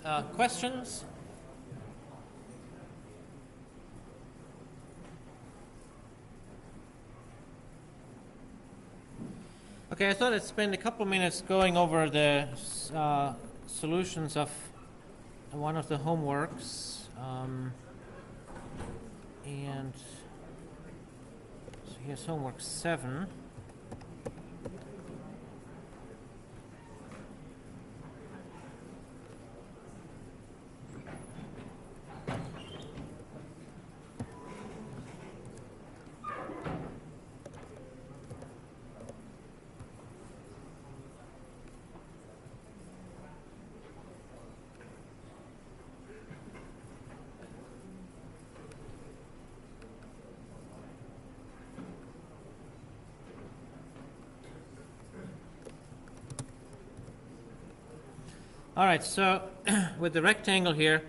Questions? Okay, I thought I'd spend a couple minutes going over the solutions of one of the homeworks. And so here's homework 7. All right, so with the rectangle here,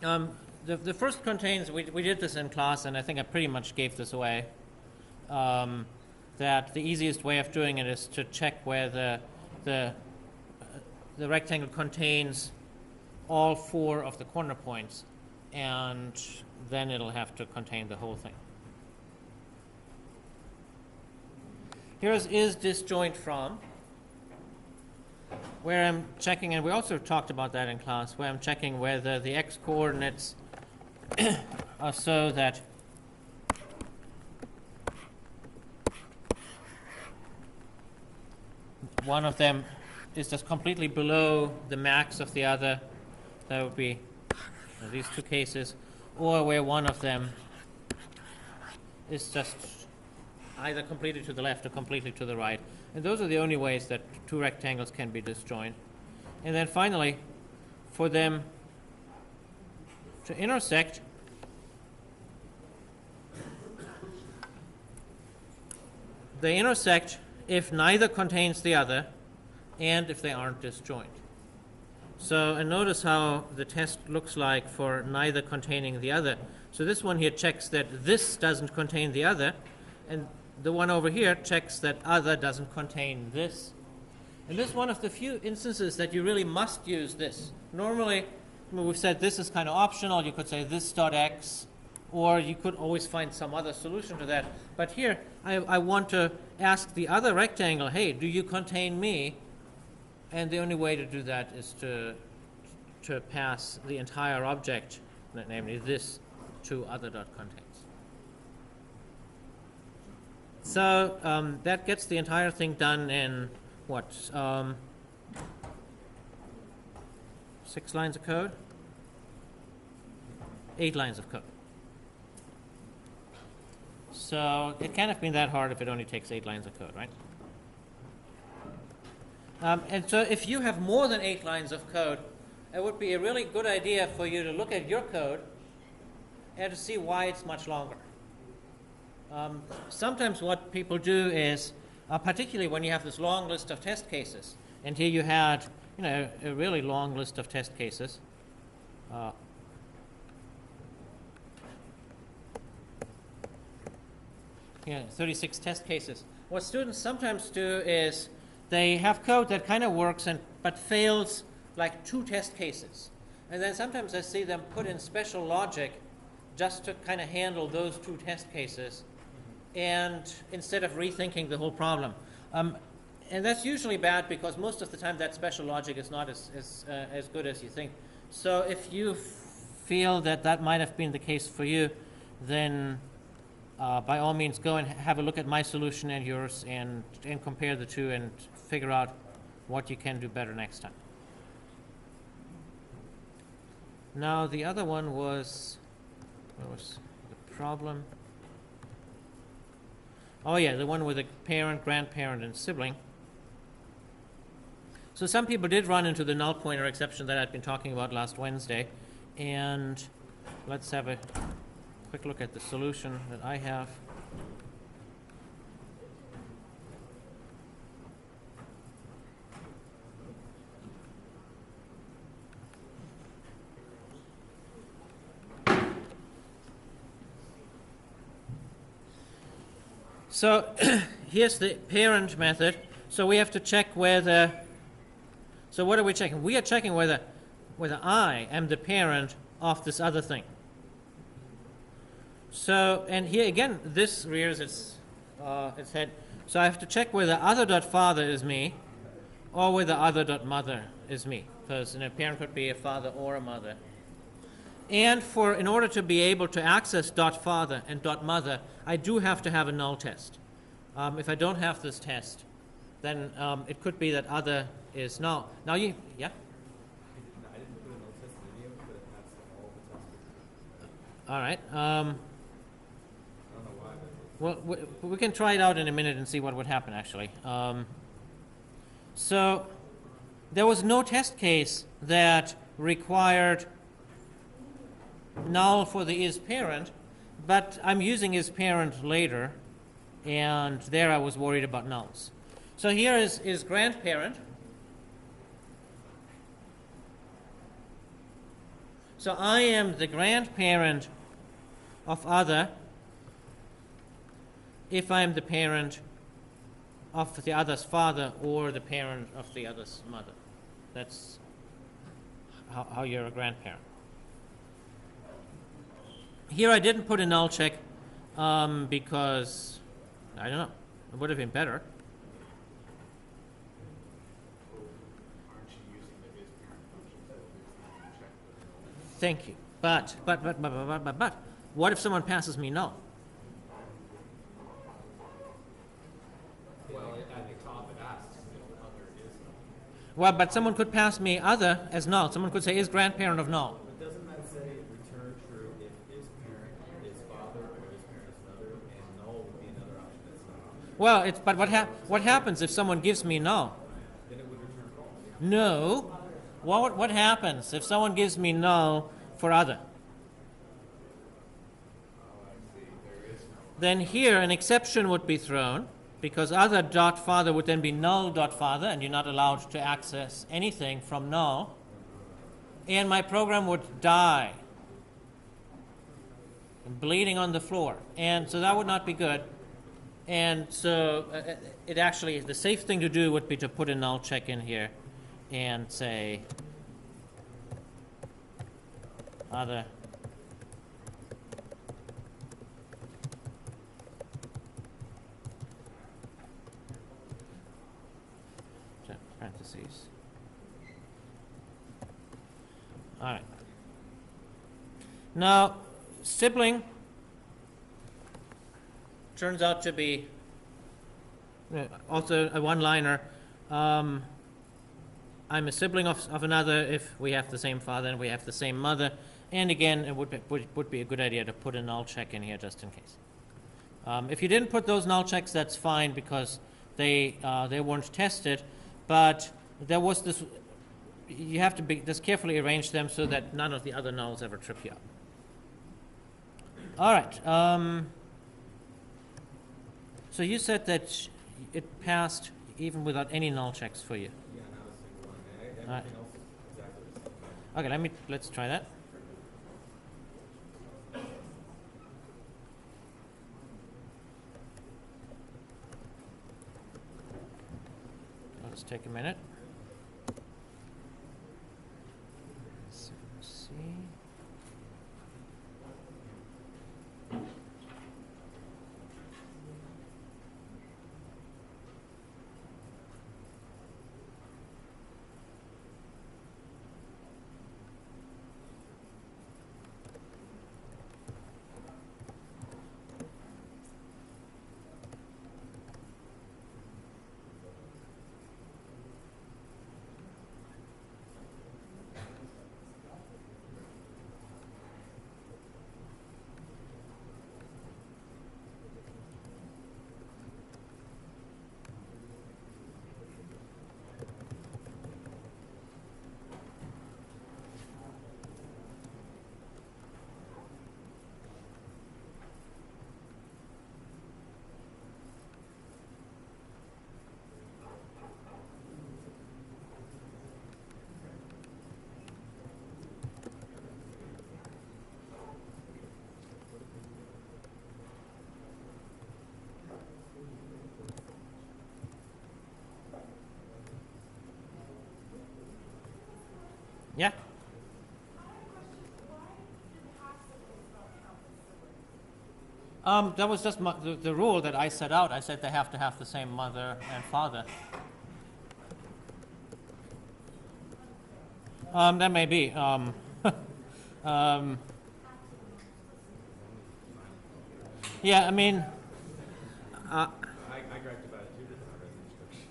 the first contains, we did this in class, and I think I pretty much gave this away, that the easiest way of doing it is to check where the rectangle contains all 4 of the corner points, and then it'll have to contain the whole thing. Here's is disjoint from, where I'm checking, and we also talked about that in class, where I'm checking whether the x coordinates are so that one of them is just completely below the max of the other. That would be these 2 cases, or where one of them is just either completely to the left or completely to the right. And those are the only ways that 2 rectangles can be disjoint. And then finally, for them to intersect, they intersect if neither contains the other and if they aren't disjoint. So, and notice how the test looks like for neither containing the other. So this one here checks that this doesn't contain the other, and the one over here checks that other doesn't contain this. And this is one of the few instances that you really must use this. Normally, we've said this is kind of optional. You could say this dot x, or you could always find some other solution to that. But here, I want to ask the other rectangle, hey, do you contain me? And the only way to do that is to pass the entire object, namely this, to other dot contains. So that gets the entire thing done in, what, 6 lines of code? 8 lines of code. So it can't have been that hard if it only takes 8 lines of code, right? And so if you have more than 8 lines of code, it would be a really good idea for you to look at your code and to see why it's much longer. Sometimes what people do is, particularly when you have this long list of test cases, and here you had, a really long list of test cases. 36 test cases. What students sometimes do is they have code that kind of works but fails like 2 test cases. And then sometimes I see them put in special logic just to kind of handle those 2 test cases, and instead of rethinking the whole problem. And that's usually bad because most of the time that special logic is not as good as you think. So if you feel that that might have been the case for you, then by all means go and have a look at my solution and yours and compare the 2 and figure out what you can do better next time. Now the other one was, what was the problem? Oh yeah, the one with a parent, grandparent, and sibling. So some people did run into the null pointer exception that I'd been talking about last Wednesday. And let's have a quick look at the solution that I have. So here's the parent method. So we have to check whether So what are we checking? We are checking whether I am the parent of this other thing. So, and here again, this rears its head. So I have to check whether other.father is me or whether other.mother is me, because a parent could be a father or a mother. And in order to be able to access .father and .mother, I do have to have a null test. If I don't have this test, then it could be that other is null. Now yeah? I didn't put a null test in any of it, but it passed all the tests. All right. I don't know why, but Well, we can try it out in a minute and see what would happen, actually. So there was no test case that required null for the is parent, but I'm using is parent later, and there I was worried about nulls. So here is grandparent. So I am the grandparent of other if I'm the parent of the other's father or the parent of the other's mother. That's how you're a grandparent. Here I didn't put a null check because, I don't know, it would have been better. aren't you using the is parent function to check the Thank you. But, what if someone passes me null? Well, at the top it asks if other is null. Well, but someone could pass me other as null. Someone could say is grandparent of null. But doesn't that say return true if is parent is father or is parent is mother, and null would be another option that's not? Well, but what happens if someone gives me null? Then it would return false. No. What happens if someone gives me null for other? Oh, I see. There is no. Then here an exception would be thrown, because other dot father would then be null dot father, and you're not allowed to access anything from null, and my program would die, bleeding on the floor, and so that would not be good. And so it actually, the safe thing to do would be to put a null check in here and say other parentheses. All right. Now, sibling turns out to be also a one-liner. I'm a sibling of another if we have the same father and we have the same mother. And again, it would be a good idea to put a null check in here just in case. If you didn't put those null checks, that's fine because they weren't tested. But there was this. You have to just carefully arrange them so that none of the other nulls ever trip you up. All right. So you said that it passed even without any null checks for you. Yeah, not a single one. Everything Alright. else is exactly the same. Okay, let's try that. Let's take a minute. Let's see. Yeah? That was just the rule that I set out. I said they have to have the same mother and father. That may be. Yeah, I mean, I griped about it too, that's not residence restriction.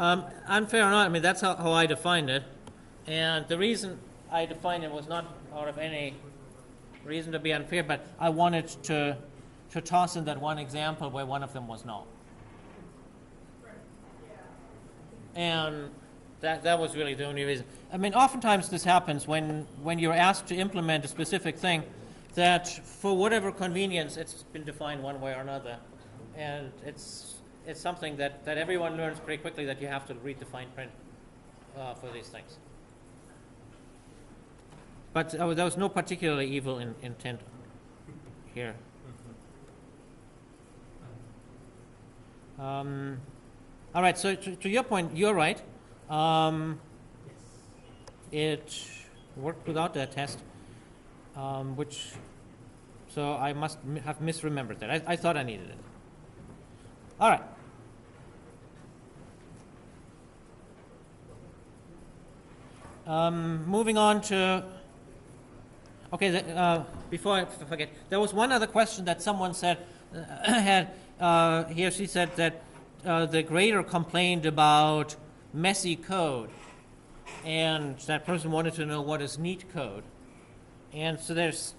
unfair or not, I mean, that's how I defined it. And the reason I defined it was not out of any reason to be unfair, but I wanted to toss in that one example where one of them was no. And that was really the only reason. I mean, oftentimes this happens when you're asked to implement a specific thing that for whatever convenience it's been defined one way or another. And it's something that everyone learns pretty quickly, that you have to read the fine print for these things. But there was no particularly evil intent here. All right, so to your point, you're right. It worked without that test, so I must have misremembered that. I thought I needed it. All right. Moving on to, okay, before I forget, there was one other question that someone said, he or she said that the grader complained about messy code, and that person wanted to know what is neat code. And so there's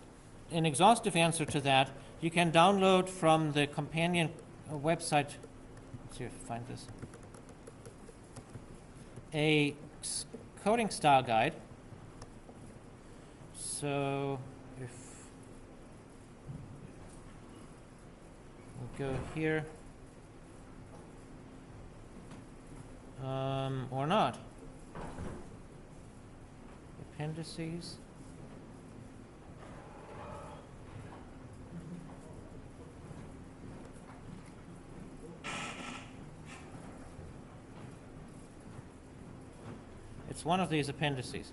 an exhaustive answer to that. You can download from the companion website, let's see if I find this, a coding style guide. So if we go here, or not, appendices. It's one of these appendices.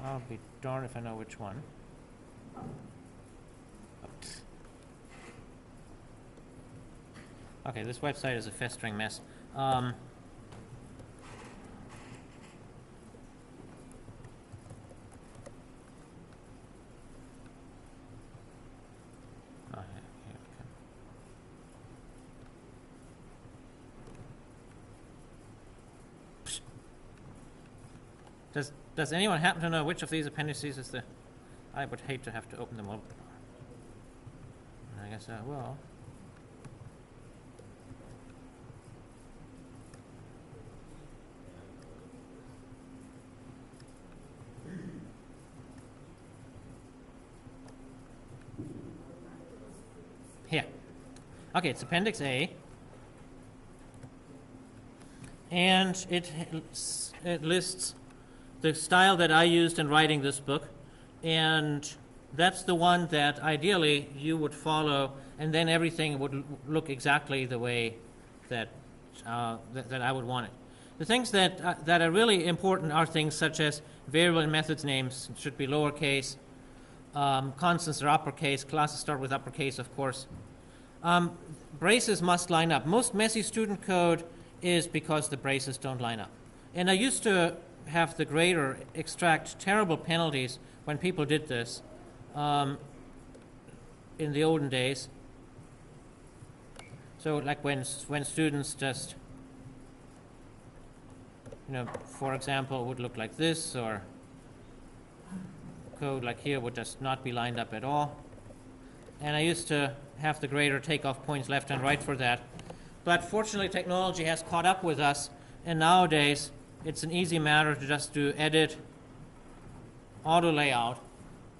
I'll be darned if I know which one. Oops. Okay, this website is a festering mess. Oh, here we go. Does anyone happen to know which of these appendices is the? I would hate to have to open them up. I guess I will. Here. Okay, it's Appendix A. And it lists the style that I used in writing this book, and that's the one that ideally you would follow, and then everything would look exactly the way that that I would want it. The things that are really important are things such as variable and methods names should be lowercase, constants are uppercase, classes start with uppercase, of course. Braces must line up. Most messy student code is because the braces don't line up. And I used to have the grader extract terrible penalties when people did this in the olden days. So like when students just, for example, would look like this, or code like here would just not be lined up at all. And I used to have the grader take off points left and right for that. But fortunately, technology has caught up with us, and nowadays it's an easy matter to just do edit, auto layout,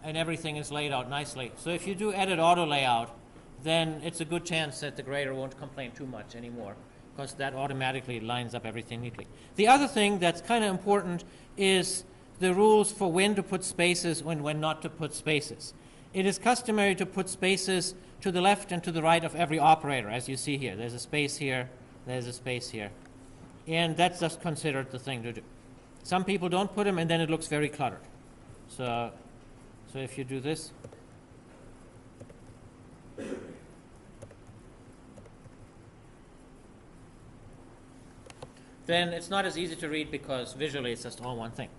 and everything is laid out nicely. So if you do edit auto layout, then it's a good chance that the grader won't complain too much anymore. because that automatically lines up everything neatly. The other thing that's kind of important is the rules for when to put spaces and when not to put spaces. It is customary to put spaces to the left and to the right of every operator, as you see here. There's a space here, there's a space here. And that's just considered the thing to do. Some people don't put them, and then it looks very cluttered. So if you do this, then it's not as easy to read because visually it's just all one thing.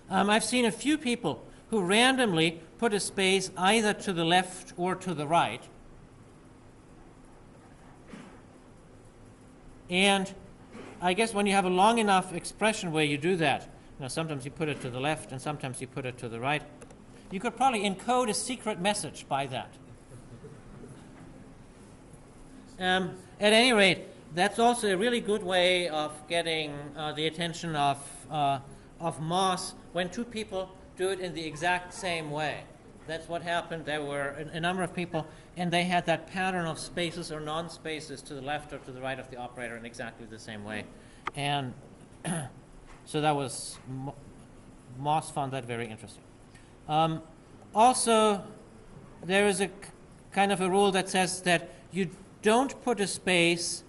I've seen a few people who randomly put a space either to the left or to the right. And I guess when you have a long enough expression where you do that, sometimes you put it to the left and sometimes you put it to the right, you could probably encode a secret message by that. At any rate, that's also a really good way of getting the attention of Moss when two people do it in the exact same way. That's what happened. There were a number of people, and they had that pattern of spaces or non-spaces to the left or to the right of the operator in exactly the same way. And so that was, Moss found that very interesting. Also, there is a kind of a rule that says that you don't put a space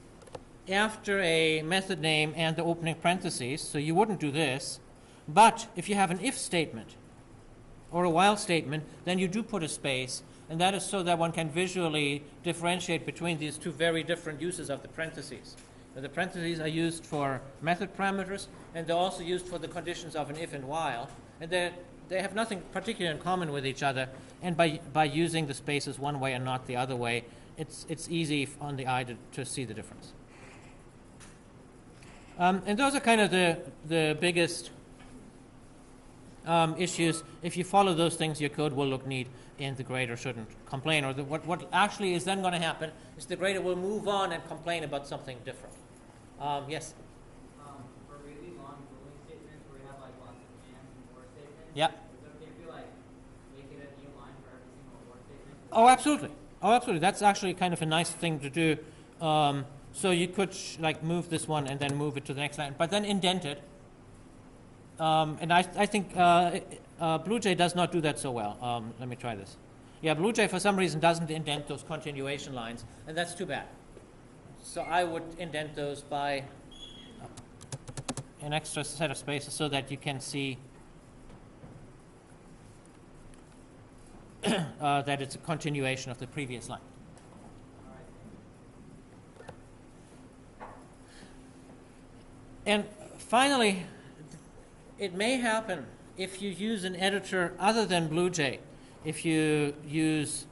after a method name and the opening parentheses, so you wouldn't do this. But if you have an if statement or a while statement, then you do put a space, and that is so that one can visually differentiate between these two very different uses of the parentheses. The parentheses are used for method parameters, and they're also used for the conditions of an if and while, and they have nothing particular in common with each other, and by using the spaces one way and not the other way, it's easy on the eye to see the difference. And those are kind of the biggest issues. If you follow those things, your code will look neat, and the grader shouldn't complain. Or what actually is then going to happen is the grader will move on and complain about something different. Yes? For really long boolean statements where we have like lots of and or statements, Yeah. is it okay if you like make it a new line for every single or statement? Oh, absolutely. Oh, absolutely. That's actually kind of a nice thing to do. So you could like move this one and then move it to the next line, but then indent it. And I think BlueJ does not do that so well. Let me try this. Yeah, BlueJ for some reason doesn't indent those continuation lines, and that's too bad. So I would indent those by an extra set of spaces so that you can see that it's a continuation of the previous line. And finally, it may happen if you use an editor other than BlueJ. If you use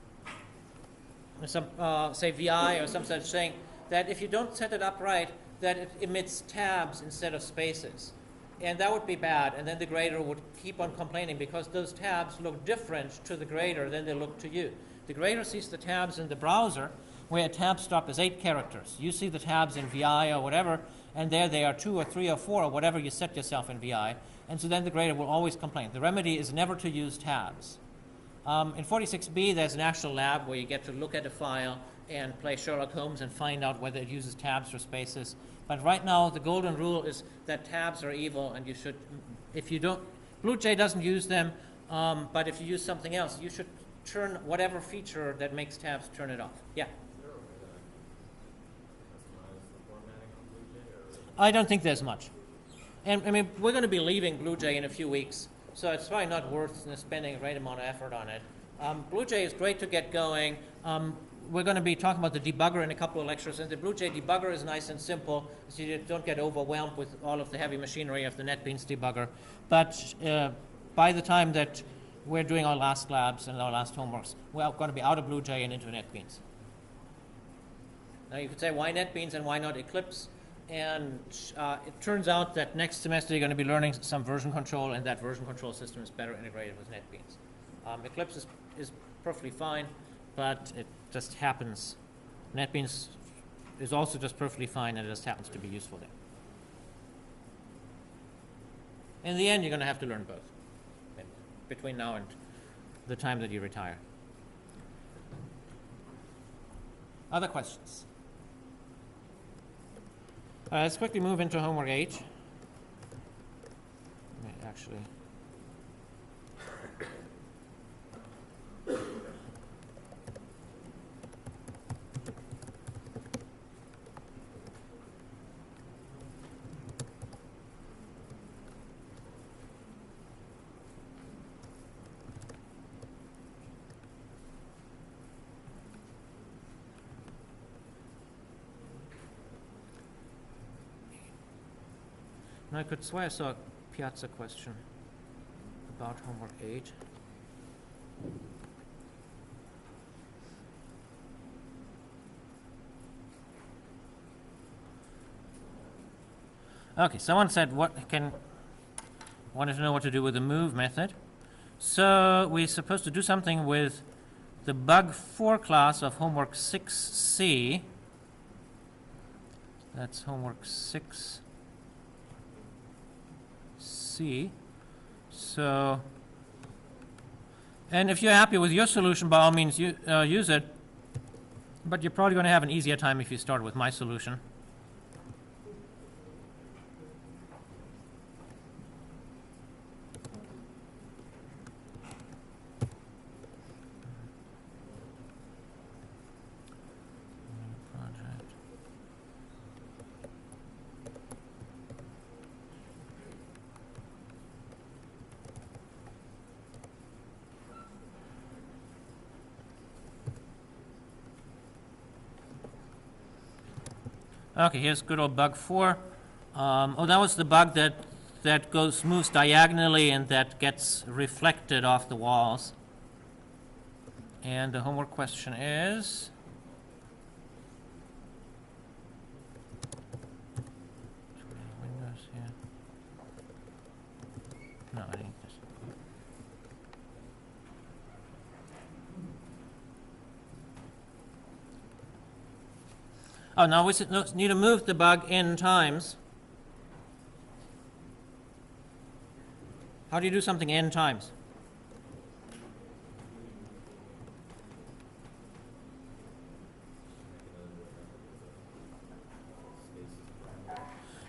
some, say, VI or some such thing, that if you don't set it up right, that it emits tabs instead of spaces. And that would be bad, and then the grader would keep on complaining because those tabs look different to the grader than they look to you. The grader sees the tabs in the browser, where a tab stop is 8 characters. You see the tabs in VI or whatever, and there they are 2 or 3 or 4 or whatever you set yourself in VI, and so then the grader will always complain. The remedy is never to use tabs. In 46B, there's an actual lab where you get to look at a file and play Sherlock Holmes and find out whether it uses tabs or spaces. But right now, the golden rule is that tabs are evil, and you should, if you don't, BlueJ doesn't use them, but if you use something else, you should turn whatever feature that makes tabs, turn it off. Yeah? I don't think there's much. And I mean, we're going to be leaving BlueJ in a few weeks, so it's probably not worth spending a great amount of effort on it. BlueJ is great to get going. We're going to be talking about the debugger in a couple of lectures, and the BlueJ debugger is nice and simple, so you don't get overwhelmed with all of the heavy machinery of the NetBeans debugger. But by the time that we're doing our last labs and our last homeworks, we're going to be out of BlueJ and into NetBeans. Now you could say, why NetBeans and why not Eclipse? And it turns out that next semester you're going to be learning some version control, and that version control system is better integrated with NetBeans. Eclipse is perfectly fine, but it just happens. NetBeans is also just perfectly fine, and it just happens to be useful there. In the end, you're going to have to learn both between now and the time that you retire. Other questions? Let's quickly move into homework H. Actually. Now I could swear I saw a Piazza question about homework 8. Okay, someone said wanted to know what to do with the move method. So we're supposed to do something with the bug 4 class of homework 6C. That's homework 6C. So, and if you're happy with your solution, by all means use it, but you're probably going to have an easier time if you start with my solution. Okay, here's good old bug 4. Oh, that was the bug that moves diagonally and that gets reflected off the walls. And the homework question is, windows here. No, I think this. Oh, now we need to move the bug n times. How do you do something n times?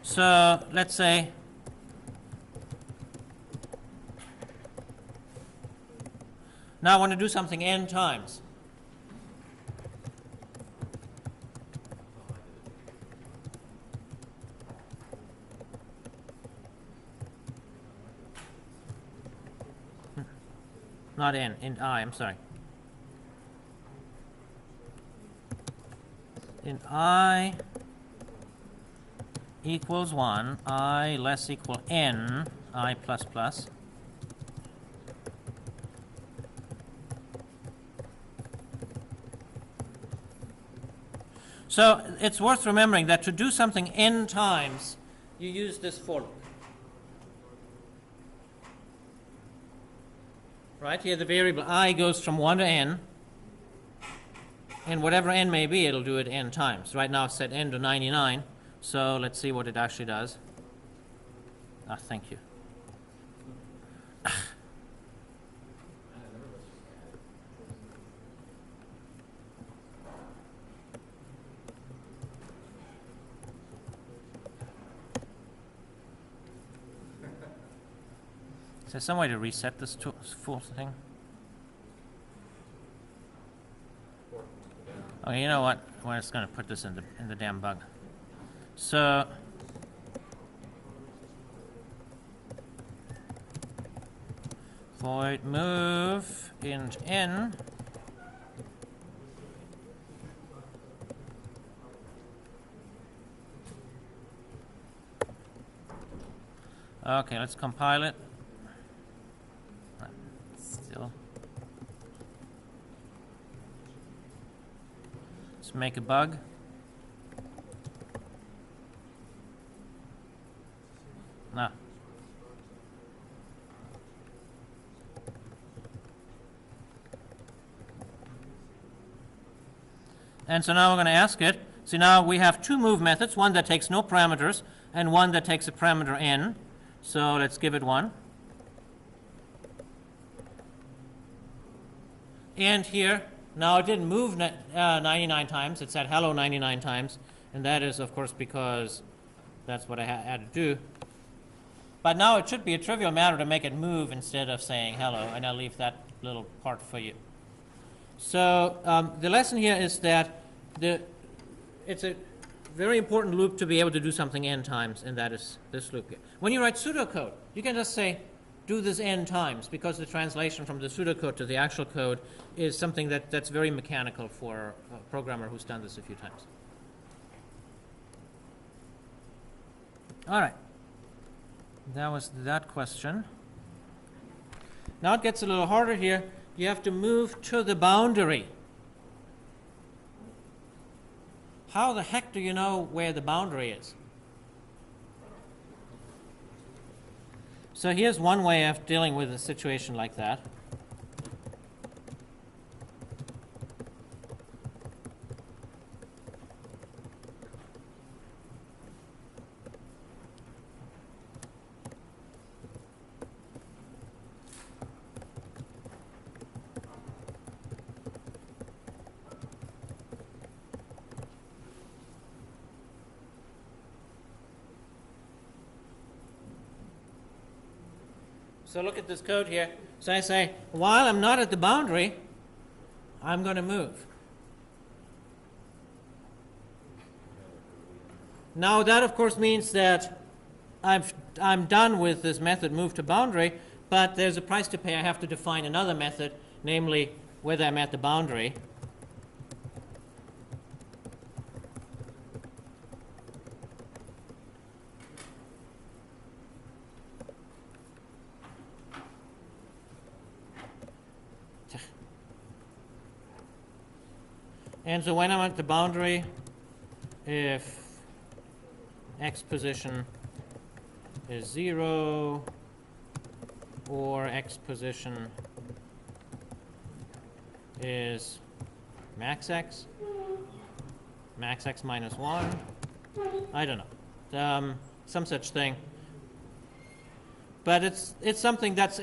So let's say now I want to do something n times. Not n, int I, I'm sorry. Int I equals 1, I less equal n, I plus plus. So it's worth remembering that to do something n times, you use this for loop. Right here, the variable I goes from 1 to n, and whatever n may be, it'll do it n times. Right now, it's set n to 99, so let's see what it actually does. Ah, thank you. Is there some way to reset this full thing? Oh, you know what? We're just going to put this in the damn bug. So void move int n. Okay, let's compile it. Still. Let's make a bug. Ah. And so now we're going to ask it. So now we have two move methods, one that takes no parameters and one that takes a parameter n. So let's give it one. And here, now it didn't move 99 times. It said hello 99 times. And that is, of course, because That's what I had to do. But now it should be a trivial matter to make it move instead of saying hello, and I'll leave that little part for you. So the lesson here is that it's a very important loop to be able to do something n times, and that is this loop here. When you write pseudocode, you can just say, do this n times, because the translation from the pseudocode to the actual code is something that's very mechanical for a programmer who's done this a few times. All right. That was that question. Now it gets a little harder here. You have to move to the boundary. How the heck do you know where the boundary is? So here's one way of dealing with a situation like that. So look at this code here. So I say, while I'm not at the boundary, I'm going to move. Now that, of course, means that I'm done with this method move to boundary, but there's a price to pay. I have to define another method, namely whether I'm at the boundary. And so when I'm at the boundary, if x position is 0 or x position is max x minus 1, I don't know, some such thing. But it's something that's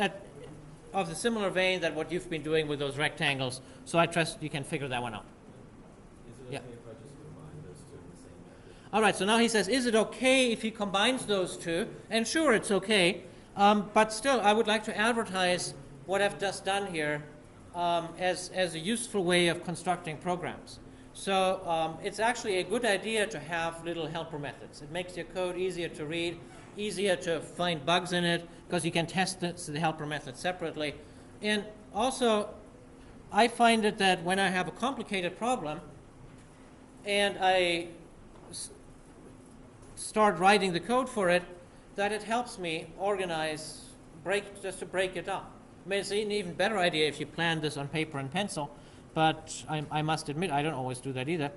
of the similar vein that what you've been doing with those rectangles, so I trust you can figure that one out. Is it okay if I just combine those two in the same method? All right, so now he says, is it okay if he combines those two? And sure, it's okay, but still, I would like to advertise what I've just done here as a useful way of constructing programs. So it's actually a good idea to have little helper methods. It makes your code easier to read, easier to find bugs in it, because you can test the helper method separately. And also, I find it that when I have a complicated problem, and I start writing the code for it, that it helps me organize, just to break it up. I mean, it's an even better idea if you plan this on paper and pencil, but I must admit I don't always do that either.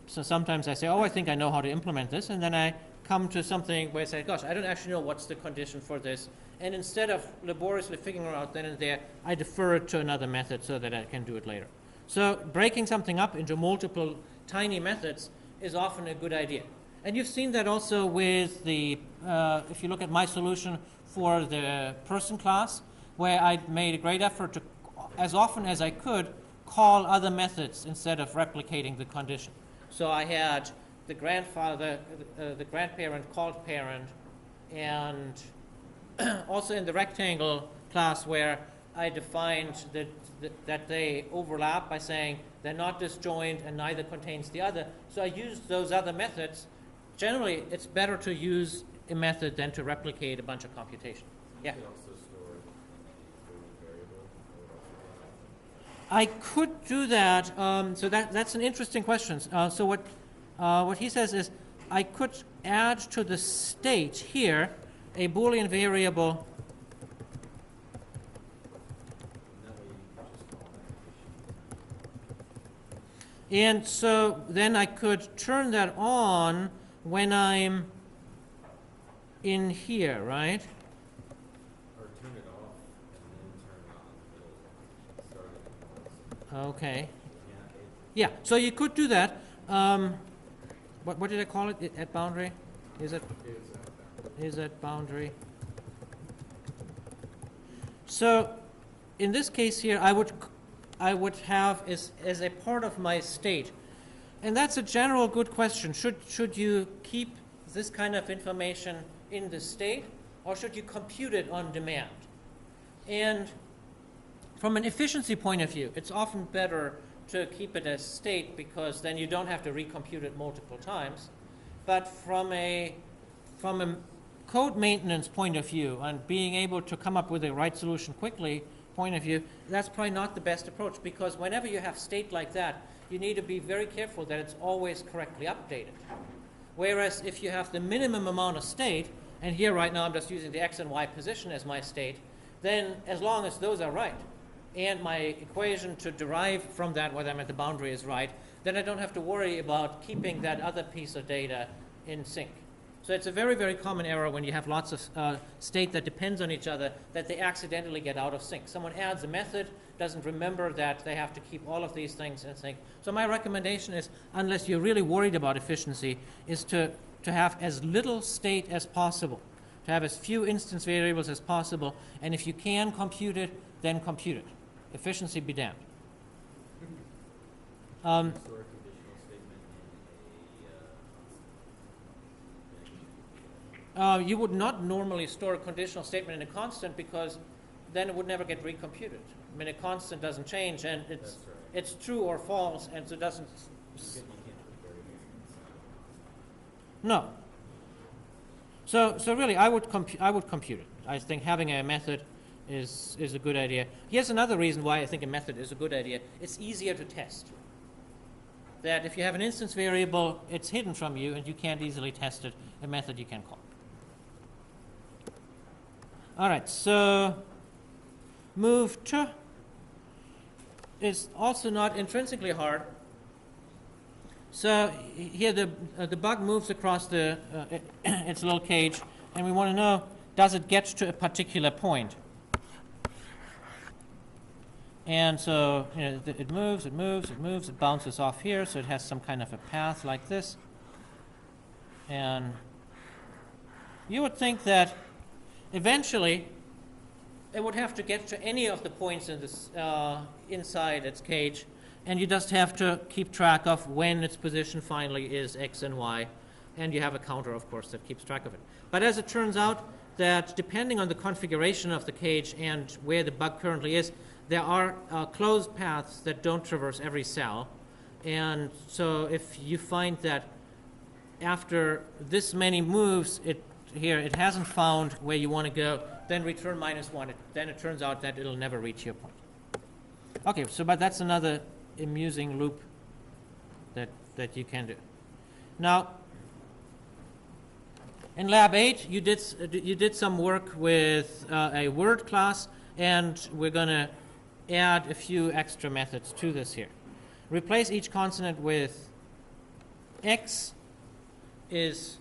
So sometimes I say, oh, I think I know how to implement this, and then I come to something where I say, gosh, I don't actually know what's the condition for this. And instead of laboriously figuring it out then and there, I defer it to another method so that I can do it later. So breaking something up into multiple tiny methods is often a good idea. And you've seen that also with the, if you look at my solution for the person class, where I made a great effort to, as often as I could, call other methods instead of replicating the condition. So I had the grandfather, the grandparent called parent, and also in the rectangle class where I defined that they overlap by saying they're not disjoint and neither contains the other. So I used those other methods. Generally, it's better to use a method than to replicate a bunch of computation. Yeah? You can also store it in the variable. I could do that. So that's an interesting question. So what he says is I could add to the state here a Boolean variable. And so then I could turn that on when I'm in here, right? Or turn it off and then turn it on. Start it once. Okay. Yeah, Yeah, so you could do that. What did I call it? At boundary? Is at boundary? So in this case here, I would have as a part of my state. And that's a general good question. Should you keep this kind of information in the state, or should you compute it on demand? And from an efficiency point of view, it's often better to keep it as state because then you don't have to recompute it multiple times. But from a code maintenance point of view and being able to come up with a right solution quickly point of view, that's probably not the best approach, because whenever you have state like that, you need to be very careful that it's always correctly updated. Whereas if you have the minimum amount of state, and here right now I'm just using the x and y position as my state, then as long as those are right, and my equation to derive from that whether I'm at the boundary is right, then I don't have to worry about keeping that other piece of data in sync. So it's a very, very common error when you have lots of state that depends on each other, that they accidentally get out of sync. Someone adds a method, doesn't remember that they have to keep all of these things in sync. So my recommendation is, unless you're really worried about efficiency, is to have as little state as possible, to have as few instance variables as possible, and if you can compute it, then compute it. Efficiency be damned. Store a conditional statement in You would not normally store a conditional statement in a constant because then it would never get recomputed. I mean, a constant doesn't change, and That's right. it's true or false, and so it doesn't. You can't put variables No. So really, I would compute it. I think having a method is a good idea. Here's another reason why I think a method is a good idea. It's easier to test. That if you have an instance variable, it's hidden from you, and you can't easily test it. A method you can call. All right, so move to is also not intrinsically hard. So here the bug moves across its little cage, and we want to know, does it get to a particular point? And so it moves, it bounces off here, so it has some kind of a path like this. And you would think that eventually it would have to get to any of the points in this, inside its cage, and you just have to keep track of when its position finally is x and y, and you have a counter, of course, that keeps track of it. But as it turns out, that depending on the configuration of the cage and where the bug currently is, there are closed paths that don't traverse every cell. And so if you find that after this many moves, it hasn't found where you want to go, then return -1. Then it turns out that it'll never reach your point. Okay, so but that's another amusing loop that you can do. Now, in Lab 8, you did some work with a word class, and we're going to add a few extra methods to this here. Replace each consonant with x is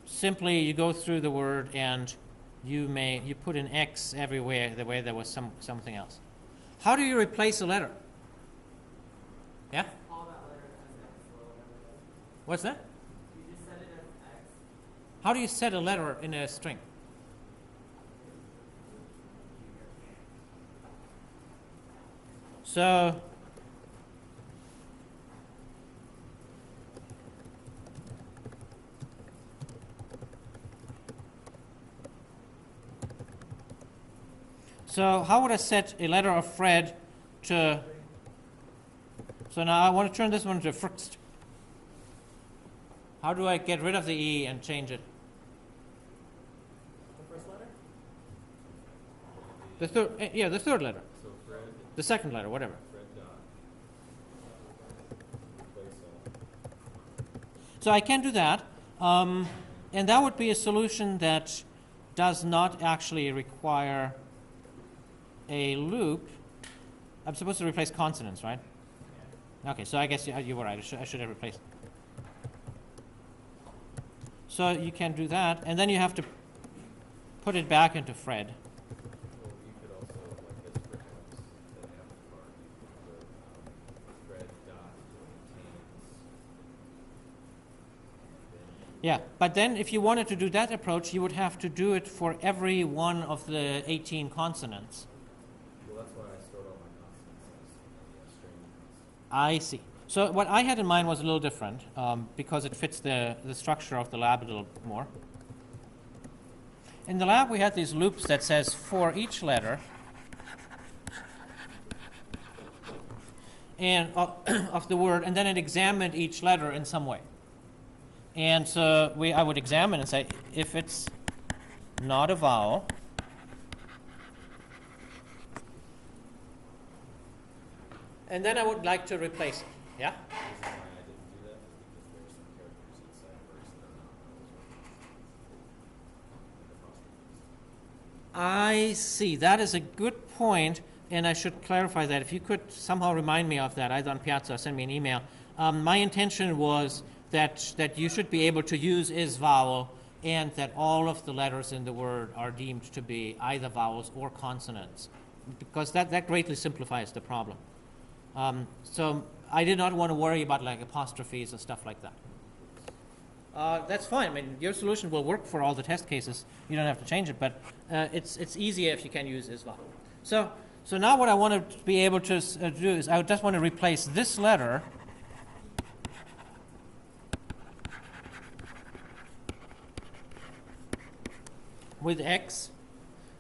simply you go through the word and you put an x everywhere the way there was something else. How do you replace a letter? Yeah? Call that letter as X or whatever. What's that? You just set it as X. How do you set a letter in a string? So how would I set a letter of Fred to... So now I want to turn this one to Frxt. How do I get rid of the E and change it? The first letter? The third letter. So Fred, The second letter, whatever. Fred dot. Replace all. So I can do that. And that would be a solution that does not actually require a loop. I'm supposed to replace consonants, right? Okay, so I guess you were right. I should have replaced. So you can do that, and then you have to put it back into Fred. Well, you could also, like as for else, then after part, you could put Fred dot contains. Yeah, but then if you wanted to do that approach, you would have to do it for every one of the 18 consonants. Well, that's why I stored all my constants as string constant. I see. So what I had in mind was a little different because it fits the structure of the lab a little more. In the lab, we had these loops that says for each letter and of the word, and then it examined each letter in some way. And so I would examine and say, if it's not a vowel, and then I would like to replace it. Yeah? The reason why I didn't do that is because there are some characters inside words that are not vowels. I see. That is a good point, and I should clarify that. If you could somehow remind me of that, either on Piazza or send me an email. My intention was that you should be able to use is vowel, and that all of the letters in the word are deemed to be either vowels or consonants, because that greatly simplifies the problem. So I did not want to worry about like apostrophes or stuff like that. That's fine. I mean, your solution will work for all the test cases. You don't have to change it, but it's easier if you can use is vowel. So now what I want to be able to do is I just want to replace this letter with X,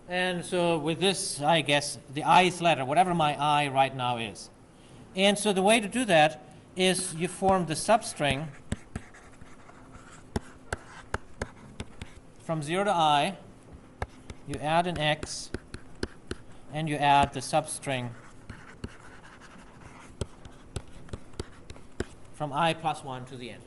and so with this, I guess, the I's letter, whatever my I right now is. And so the way to do that is you form the substring from 0 to I, you add an X, and you add the substring from I plus 1 to the end.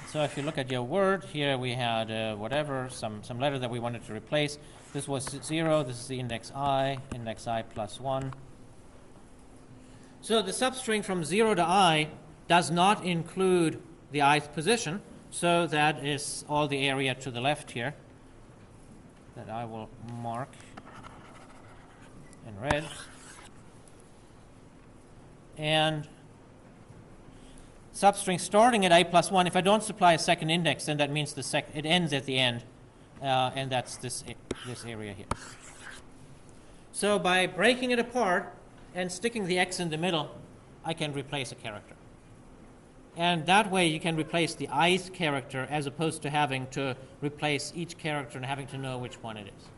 So if you look at your word, here we had whatever, some letter that we wanted to replace. This was 0, this is the index I plus 1. So the substring from 0 to I does not include the ith position, so that is all the area to the left here that I will mark in red. And substring starting at I plus 1, if I don't supply a second index, then that means it ends at the end, and that's this area here. So by breaking it apart and sticking the X in the middle, I can replace a character. And that way you can replace the ith character as opposed to having to replace each character and having to know which one it is.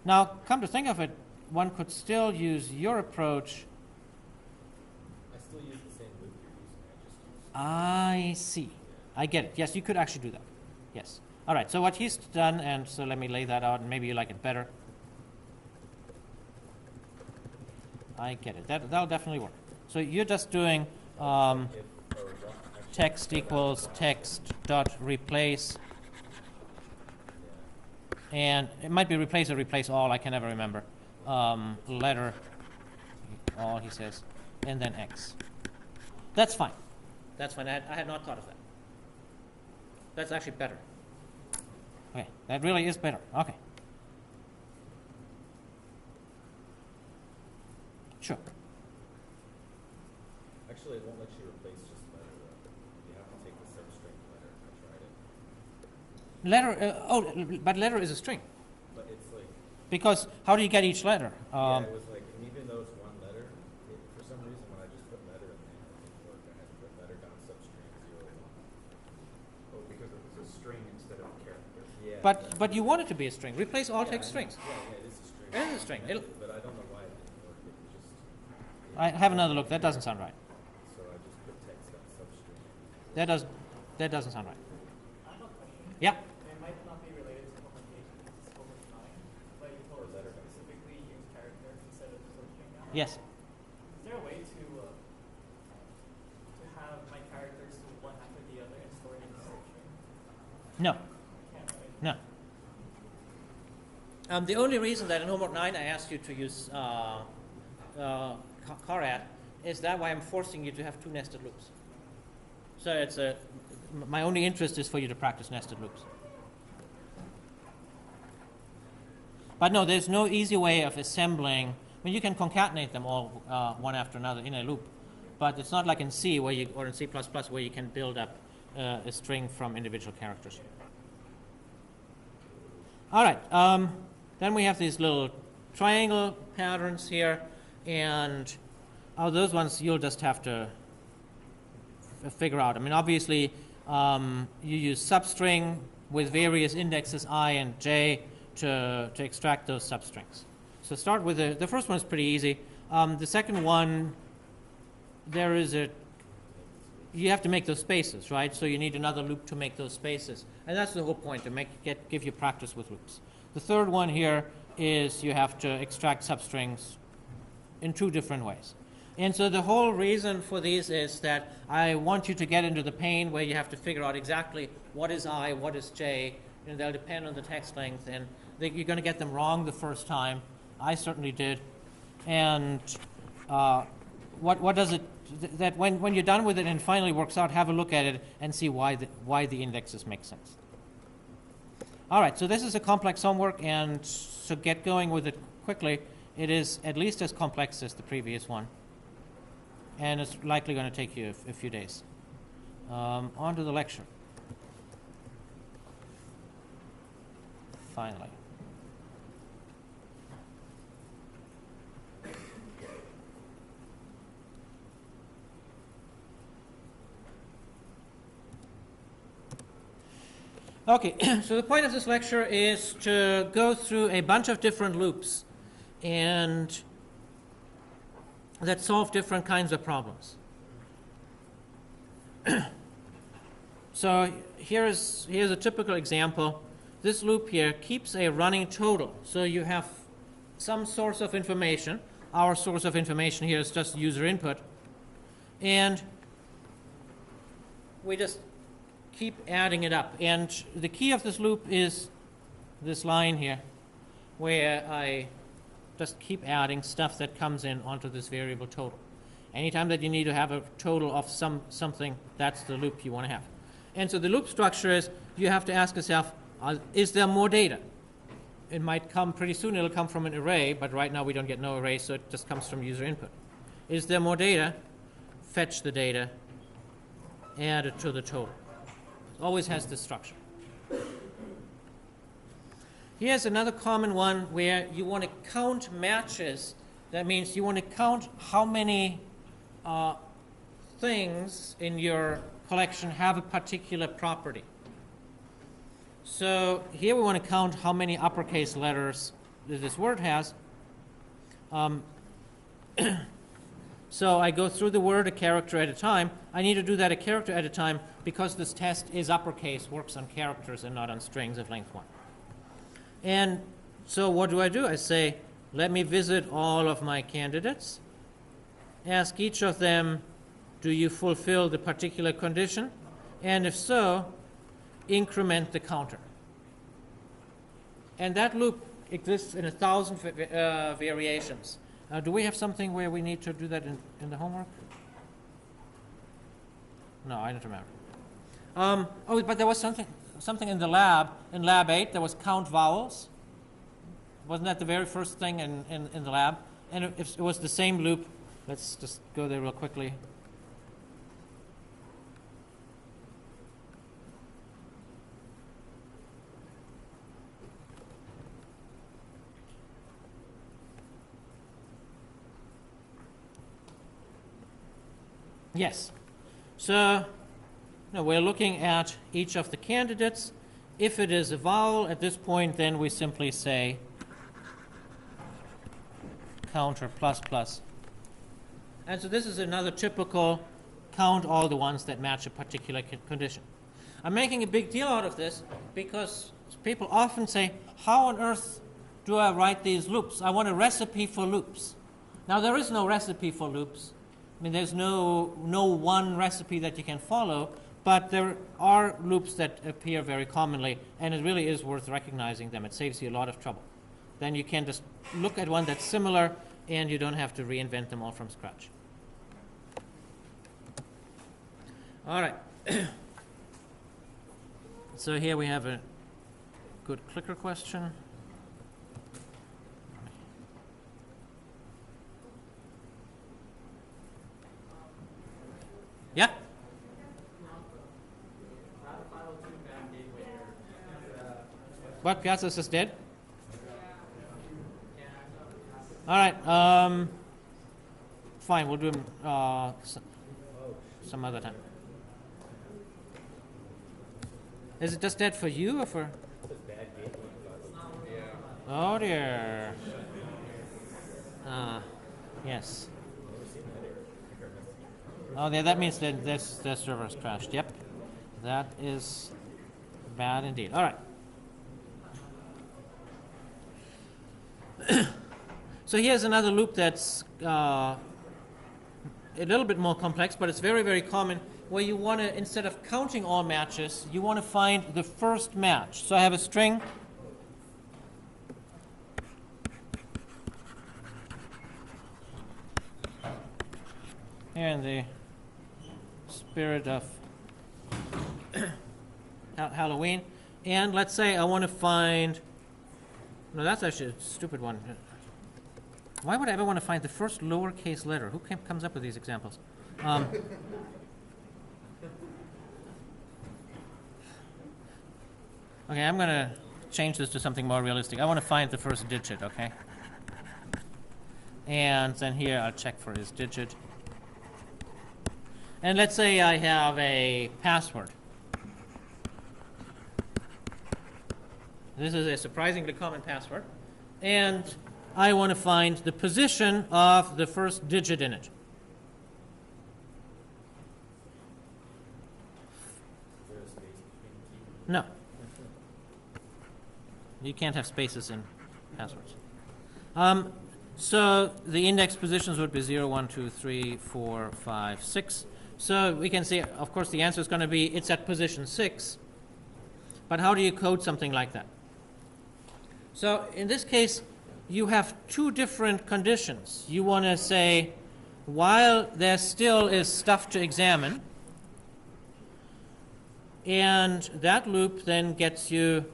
Now, come to think of it, one could still use your approach. I still use the same loop you're using. I see. I get it. Yes, you could actually do that. Yes. All right. So what he's done, and so let me lay that out, and maybe you like it better. I get it. That'll definitely work. So you're just doing text equals text dot replace. And it might be replace or replace all. I can never remember. Letter, all he says, and then X. That's fine. That's fine. I had not thought of that. That's actually better. Okay, that really is better. Okay. Sure. Actually, it won't let you replace just letter though. You have to take the substring letter. I tried it. Letter, but letter is a string. But it's like, Because how do you get each letter? yeah, it was like, and even though it's one letter, for some reason when I just put letter in there, it didn't work. I had to put letter down substring 0 1. Oh, because it was a string instead of a character. Yeah. But you want it to be a string. Replace all text strings. Yeah, it is a string. It is a string. But I don't know why it didn't work. It was just, I have another look. That doesn't sound right. so I just put text on substring. That doesn't sound right. I have a question. Yeah. It might not be related to homework 8 because it's homework 9, but you told us to specifically use characters instead of substring now. Yes. Is there a way to have my characters to one after the other and store it in the substring? No. Can't, right? No. The only reason that in homework 9 I asked you to use Carat is that why I'm forcing you to have 2 nested loops. So my only interest is for you to practice nested loops. But no, there's no easy way of assembling. I mean, you can concatenate them all one after another in a loop, but it's not like in C or in C++ where you can build up a string from individual characters. All right. Then we have these little triangle patterns here, and those ones you'll just have to figure out. I mean, obviously, you use substring with various indexes I and j to extract those substrings. So start with the first one is pretty easy. The second one, you have to make those spaces, right? So you need another loop to make those spaces. And that's the whole point, to give you practice with loops. The third one here is you have to extract substrings in two different ways. And so the whole reason for these is that I want you to get into the pain where you have to figure out exactly what is I, what is j, and they'll depend on the text length, and you're going to get them wrong the first time. I certainly did. And what does it, that when you're done with it and it finally works out, have a look at it and see why the indexes make sense. All right, so this is a complex homework, and so get going with it quickly. It is at least as complex as the previous one, and it's likely going to take you a few days. On to the lecture. Finally. Okay, so the point of this lecture is to go through a bunch of different loops and that solve different kinds of problems. So here's a typical example. This loop here keeps a running total. So you have some source of information. Our source of information here is just user input. And we just keep adding it up. And the key of this loop is this line here, where I just keep adding stuff that comes in onto this variable total. Anytime that you need to have a total of something, that's the loop you want to have. And so the loop structure is, you have to ask yourself, is there more data? It might come pretty soon. It'll come from an array, but right now we don't get no array, so it just comes from user input. Is there more data? Fetch the data, add it to the total. It always has this structure. Here's another common one where you want to count matches. That means you want to count how many things in your collection have a particular property. So here we want to count how many uppercase letters this word has. So I go through the word a character at a time. I need to do that a character at a time because this test is uppercase, works on characters and not on strings of length 1. And so what do? I say, let me visit all of my candidates, ask each of them, do you fulfill the particular condition? And if so, increment the counter. And that loop exists in 1,000 variations. Do we have something where we need to do that in the homework? No, I don't remember. Oh, but there was something in the lab. In lab 8, there was count vowels. Wasn't that the very first thing in the lab? And if it was the same loop, let's just go there real quickly. Yes. So we're looking at each of the candidates. If it is a vowel at this point, then we simply say counter plus plus. And so this is another typical count all the ones that match a particular condition. I'm making a big deal out of this because people often say, how on earth do I write these loops? I want a recipe for loops. Now, there is no recipe for loops. I mean, there's no one recipe that you can follow, but there are loops that appear very commonly, and it really is worth recognizing them. It saves you a lot of trouble. Then you can just look at one that's similar, and you don't have to reinvent them all from scratch. All right. So here we have a good clicker question. Yeah? What, Piazza's is dead? All right. Fine, we'll do them some other time. Is it just dead for you or for? Oh dear. Yes. Oh, yeah, that means that this server has crashed. Yep. That is bad indeed. All right. So here's another loop that's a little bit more complex, but it's very, very common, where you want to, instead of counting all matches, you want to find the first match. So I have a string. Here in the spirit of Halloween. And let's say I want to find, no, that's actually a stupid one. Why would I ever want to find the first lowercase letter? Who comes up with these examples? Okay, I'm going to change this to something more realistic. I want to find the first digit, okay? And then here I'll check for his digit. And let's say I have a password. This is a surprisingly common password. And I want to find the position of the first digit in it. No. You can't have spaces in passwords. So the index positions would be 0, 1, 2, 3, 4, 5, 6. So we can see, of course, the answer is going to be it's at position 6. But how do you code something like that? So in this case, you have two different conditions. You want to say, while there still is stuff to examine, and that loop then gets you,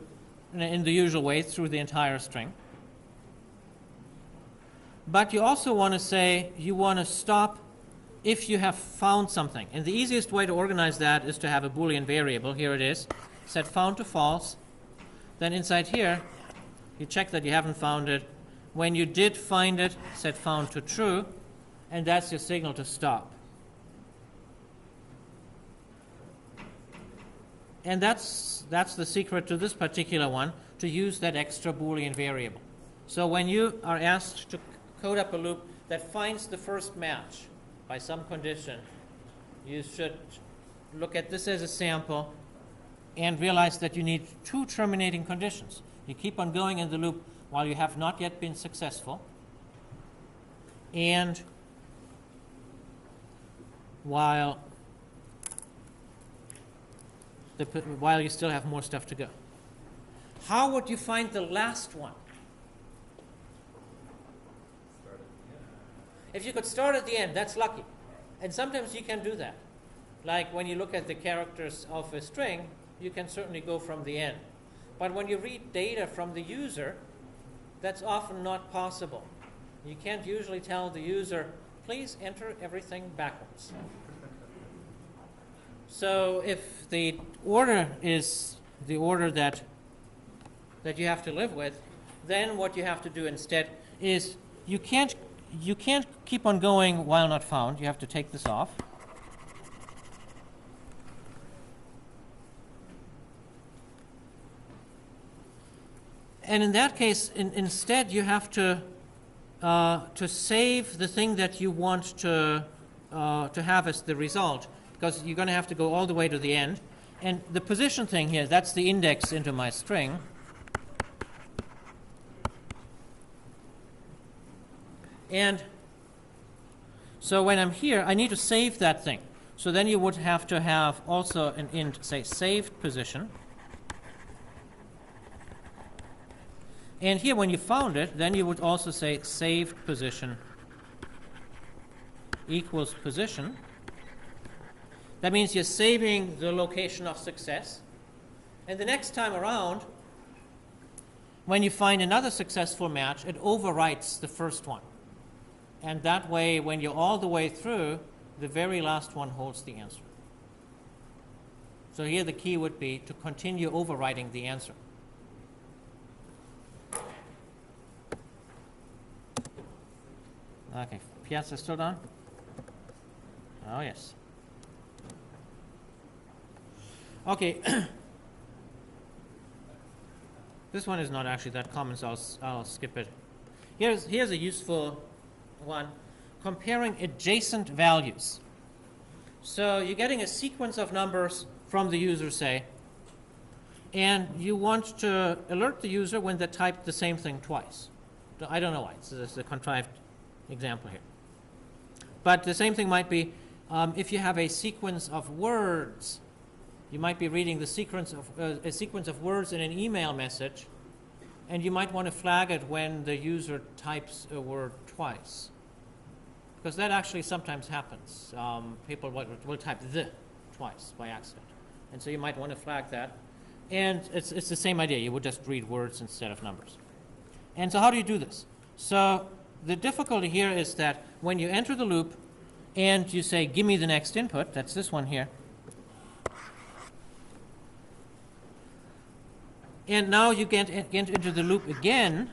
in the usual way, through the entire string. But you also want to say you want to stop if you have found something. And the easiest way to organize that is to have a Boolean variable. Here it is. Set found to false. Then inside here, you check that you haven't found it. When you did find it, set found to true. And that's your signal to stop. And that's the secret to this particular one, to use that extra Boolean variable. So when you are asked to code up a loop that finds the first match by some condition, you should look at this as a sample and realize that you need two terminating conditions. You keep on going in the loop while you have not yet been successful, and while you still have more stuff to go. How would you find the last one? If you could start at the end, that's lucky. And sometimes you can do that. Like when you look at the characters of a string, you can certainly go from the end. But when you read data from the user, that's often not possible. You can't usually tell the user, please enter everything backwards. So if the order is the order that you have to live with, then what you have to do instead is you can't keep on going while not found. You have to take this off. And in that case, instead, you have to save the thing that you want to have as the result, because you're going to have to go all the way to the end. And the position thing here, that's the index into my string. And so when I'm here, I need to save that thing. So then you would have to have also an int, say, saved position. And here, when you found it, then you would also say saved position equals position. That means you're saving the location of success. And the next time around, when you find another successful match, it overwrites the first one. And that way, when you're all the way through, the very last one holds the answer. So here the key would be to continue overwriting the answer. Okay, Piazza still down? Oh, yes. Okay. This one is not actually that common, so I'll skip it. Here's a useful one. Comparing adjacent values. So you're getting a sequence of numbers from the user, say, and you want to alert the user when they typed the same thing twice. I don't know why. This is a contrived example here. But the same thing might be if you have a sequence of words. You might be reading the sequence of a sequence of words in an email message, and you might want to flag it when the user types a word twice, because that actually sometimes happens. People will type "the" twice by accident, and so you might want to flag that. And it's the same idea. You would just read words instead of numbers. And so how do you do this? So the difficulty here is that when you enter the loop and you say, "Give me the next input," that's this one here. And now you get into the loop again,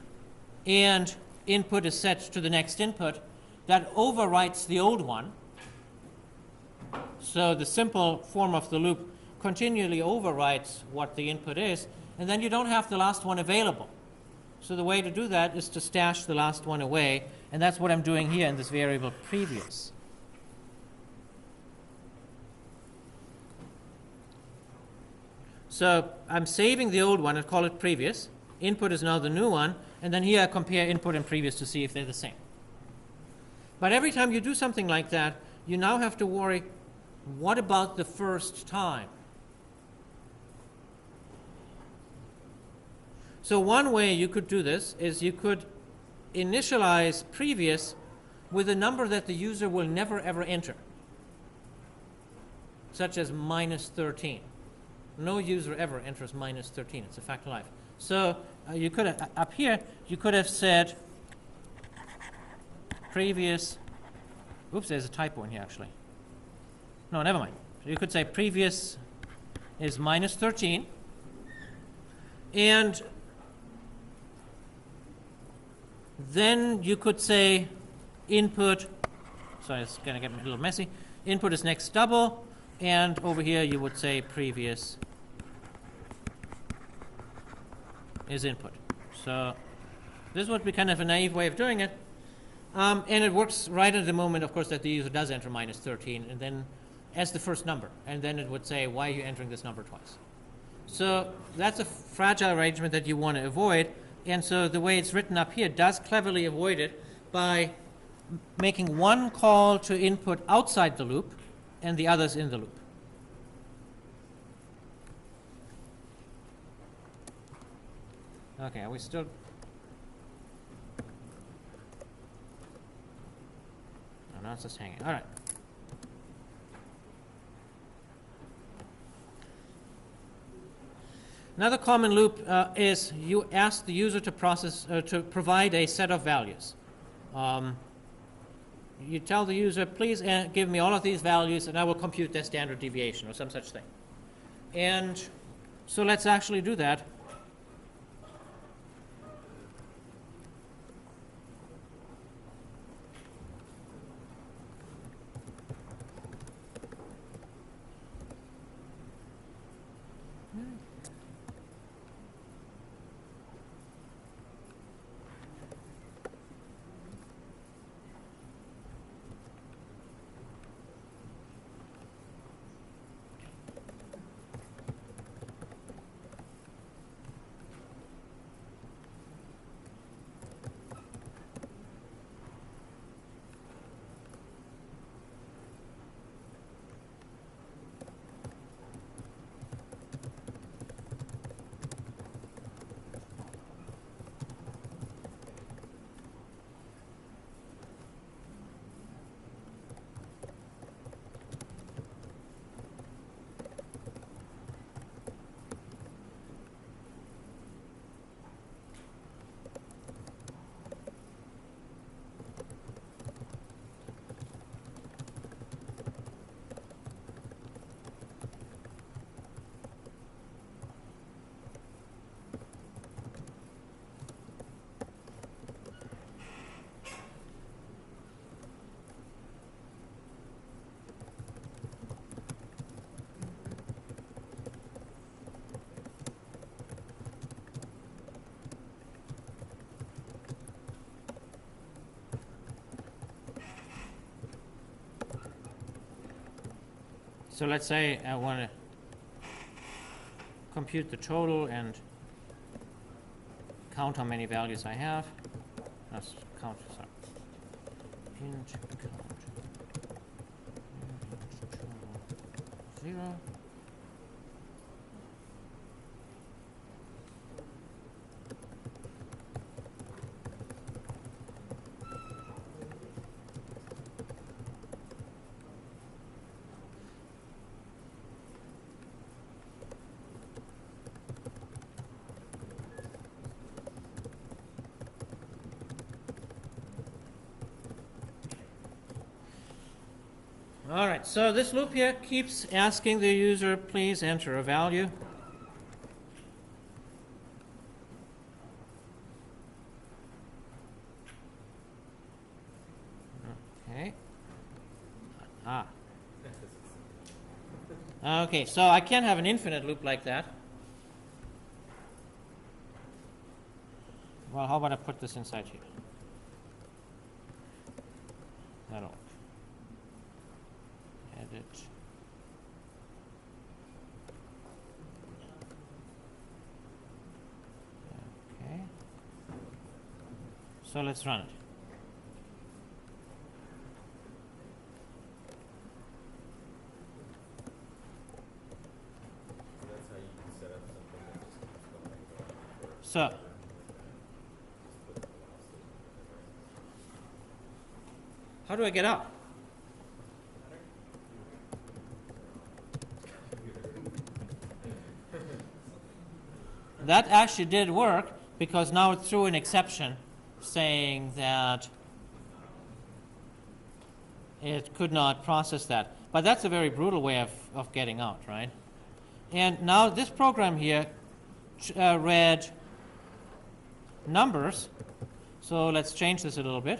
and input is set to the next input. That overwrites the old one. So the simple form of the loop continually overwrites what the input is, and then you don't have the last one available. So the way to do that is to stash the last one away, and that's what I'm doing here in this variable previous. So I'm saving the old one and call it previous. Input is now the new one, and then here I compare input and previous to see if they're the same. But every time you do something like that, you now have to worry, what about the first time? So one way you could do this is you could initialize previous with a number that the user will never ever enter, such as -13. No user ever enters -13. It's a fact of life. So you could have, up here, you could have said previous. Oops, there's a typo in here actually. No, never mind. You could say previous is -13, and then you could say input. Sorry, it's going to get a little messy. Input is next double. And over here you would say previous is input. So this would be kind of a naive way of doing it. And it works right at the moment, of course, that the user does enter -13, and then as the first number. And then it would say, why are you entering this number twice? So that's a fragile arrangement that you want to avoid. And so the way it's written up here does cleverly avoid it by making one call to input outside the loop and the others in the loop. Okay, are we still? Oh, now it's just hanging. All right. Another common loop is you ask the user to provide a set of values. You tell the user, please give me all of these values, and I will compute their standard deviation or some such thing. And so let's actually do that. So let's say I want to compute the total and count how many values I have. Let's count, sorry. Int count. Int total 0. All right, so this loop here keeps asking the user, please enter a value. Okay. Okay, so I can't have an infinite loop like that. Well, how about I put this inside here? That'll work. Edit. Okay. So let's run it. So that's how you can set up something that just keeps going for So just put the velocity in there. how do I get out? That actually did work because now it threw an exception saying that it could not process that. But that's a very brutal way of getting out, right? And now this program here read numbers. So let's change this a little bit.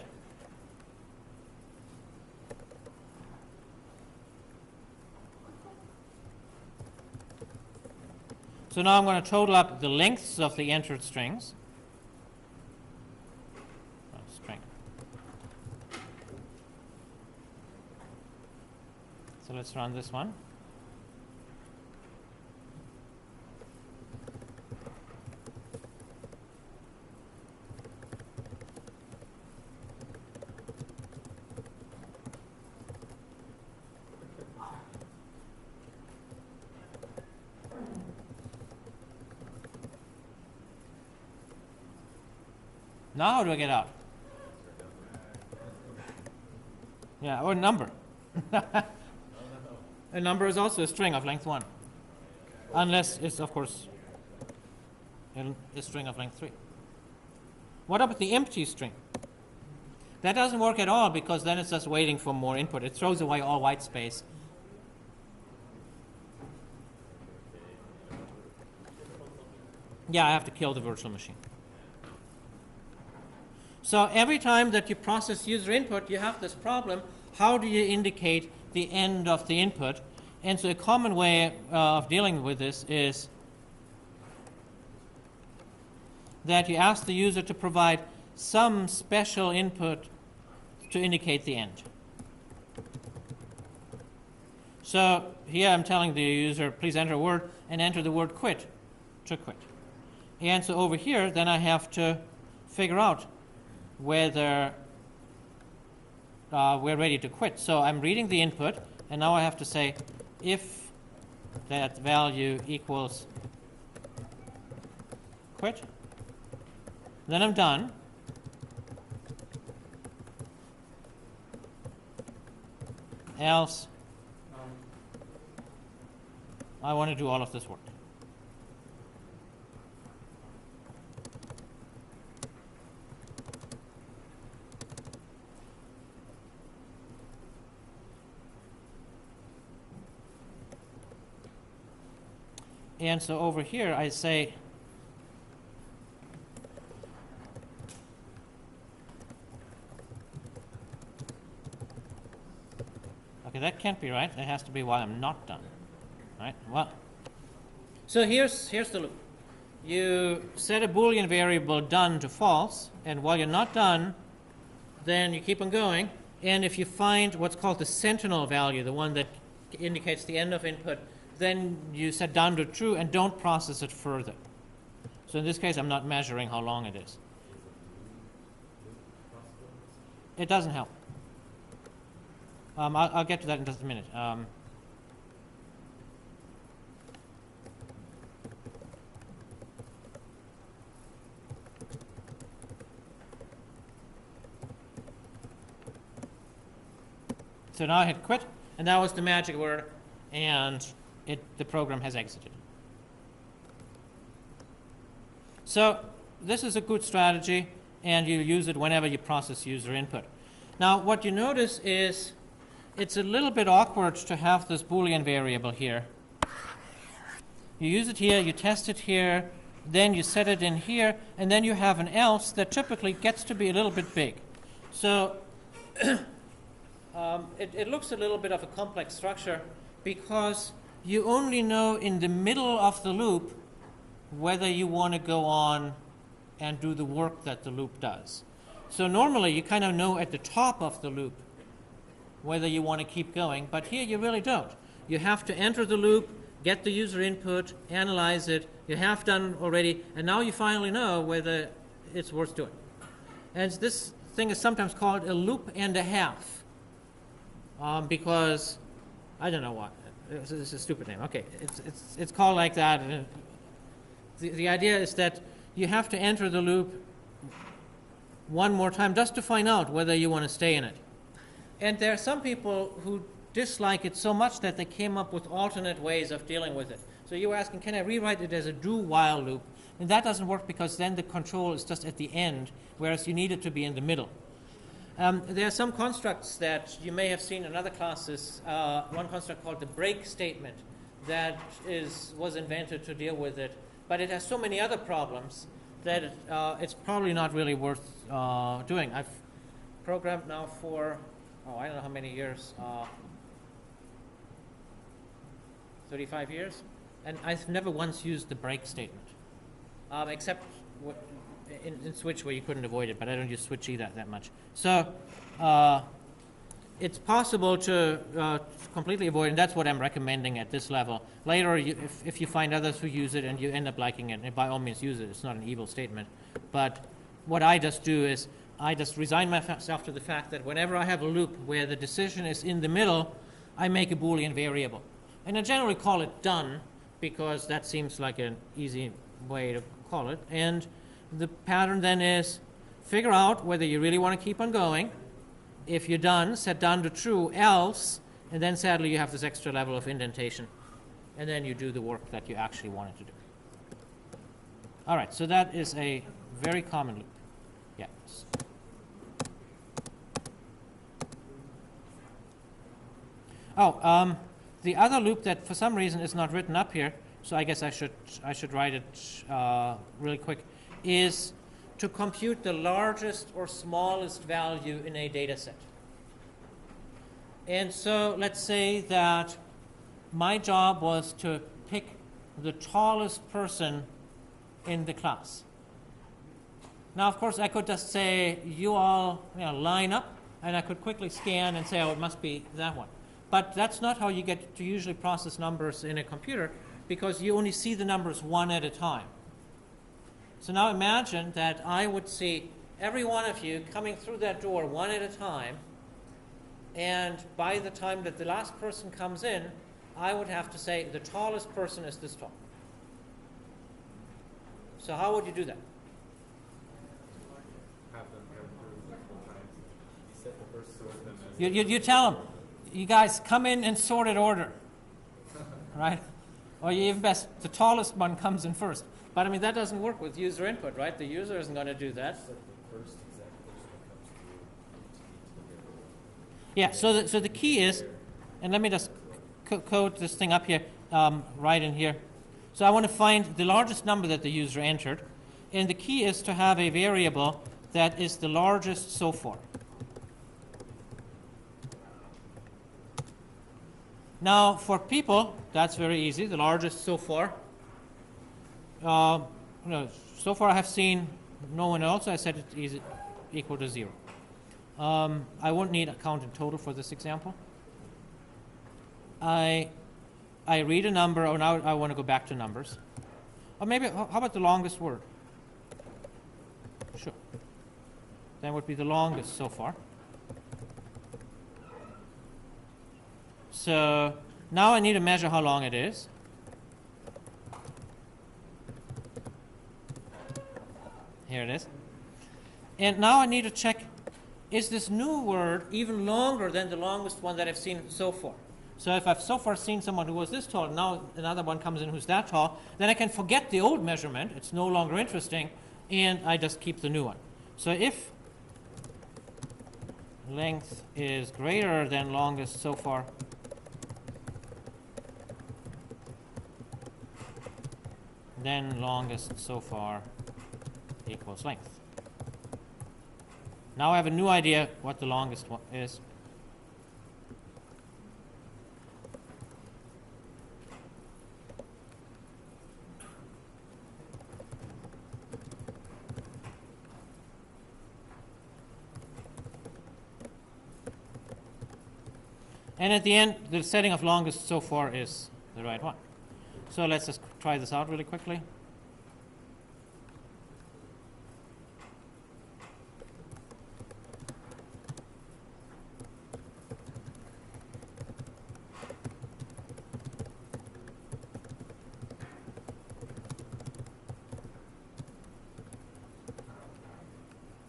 So now I'm going to total up the lengths of the entered strings. Oh, string. So let's run this one. Now how do I get out? Yeah, or a number. A number is also a string of length 1. Unless it's, of course, a string of length 3. What about the empty string? That doesn't work at all because then it's just waiting for more input. It throws away all white space. Yeah, I have to kill the virtual machine. So every time that you process user input, you have this problem. How do you indicate the end of the input? And so a common way of dealing with this is that you ask the user to provide some special input to indicate the end. So here I'm telling the user, please enter a word, and enter the word quit to quit. And so over here, then I have to figure out whether we're ready to quit. So I'm reading the input, and now I have to say if that value equals quit, then I'm done. Else, I want to do all of this work. And so over here I say okay, that can't be right. That has to be while I'm not done. Right? Well, so here's the loop. You set a Boolean variable done to false, and while you're not done, then you keep on going. And if you find what's called the sentinel value, the one that indicates the end of input, then you set down to true and don't process it further. So in this case, I'm not measuring how long it is. It doesn't help. I'll get to that in just a minute. So now I hit quit, and that was the magic word, and the program has exited. So this is a good strategy, and you use it whenever you process user input. Now what you notice is it's a little bit awkward to have this Boolean variable here. You use it here, you test it here, then you set it in here, and then you have an else that typically gets to be a little bit big. So it looks a little bit of a complex structure because you only know in the middle of the loop whether you want to go on and do the work that the loop does. So normally you kind of know at the top of the loop whether you want to keep going, but here you really don't. You have to enter the loop, get the user input, analyze it. You have done already, and now you finally know whether it's worth doing. And this thing is sometimes called a loop and a half. Because I don't know what. It's a stupid name. Okay, it's called like that. The idea is that you have to enter the loop one more time just to find out whether you want to stay in it. And there are some people who dislike it so much that they came up with alternate ways of dealing with it. So you were asking, can I rewrite it as a do-while loop? And that doesn't work because then the control is just at the end, whereas you need it to be in the middle. There are some constructs that you may have seen in other classes. One construct called the break statement that was invented to deal with it, but it has so many other problems that it's probably not really worth doing. I've programmed now for, I don't know how many years, 35 years, and I've never once used the break statement, except in Switch where you couldn't avoid it, but I don't use Switch either that much. So it's possible to completely avoid, and that's what I'm recommending at this level. Later, if you find others who use it and you end up liking it, by all means use it. It's not an evil statement. But what I just do is I just resign myself to the fact that whenever I have a loop where the decision is in the middle, I make a Boolean variable. And I generally call it done because that seems like an easy way to call it. And the pattern then is figure out whether you really want to keep on going. If you're done, set done to true, else, and then sadly you have this extra level of indentation. And then you do the work that you actually wanted to do. All right, so that is a very common loop. Yeah. The other loop that for some reason is not written up here, so I guess I should write it really quick, is to compute the largest or smallest value in a data set. And so let's say that my job was to pick the tallest person in the class. Now, of course, I could just say, you all line up, and I could quickly scan and say, it must be that one. But that's not how you get to usually process numbers in a computer, because you only see the numbers one at a time. So now imagine that I would see every one of you coming through that door one at a time, and by the time that the last person comes in, I would have to say the tallest person is this tall. So how would you do that? Have them come through multiple times. You set the first sort them as You tell them, you guys come in sorted order, right? Or you even best, the tallest one comes in first. But I mean, that doesn't work with user input, right? The user isn't going to do that. set the first exact person that comes through. Yeah, so the key is, and let me just code this thing up here, right in here. So I want to find the largest number that the user entered, and the key is to have a variable that is the largest so far. Now, for people, that's very easy, the largest so far. So far I have seen no one else, so I set it equal to 0. I won't need a count in total for this example. I read a number, or now I want to go back to numbers. Or maybe, how about the longest word? Sure. That would be the longest so far. So now I need to measure how long it is. Here it is. And now I need to check, is this new word even longer than the longest one that I've seen so far? So if I've so far seen someone who was this tall, now another one comes in who's that tall, then I can forget the old measurement. It's no longer interesting, and I just keep the new one. So if length is greater than longest so far, then longest so far equals length. Now I have a new idea what the longest one is. And at the end, the setting of longest so far is the right one. So let's just try this out really quickly.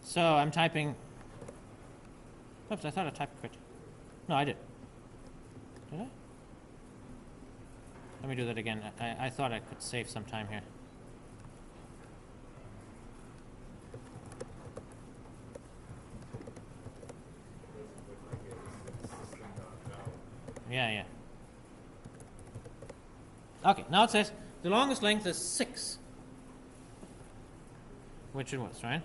So I'm typing, oops, I thought I typed quit. No, I did. Did I? Let me do that again. I thought I could save some time here. Yeah. Okay, now it says the longest length is 6, which it was, right?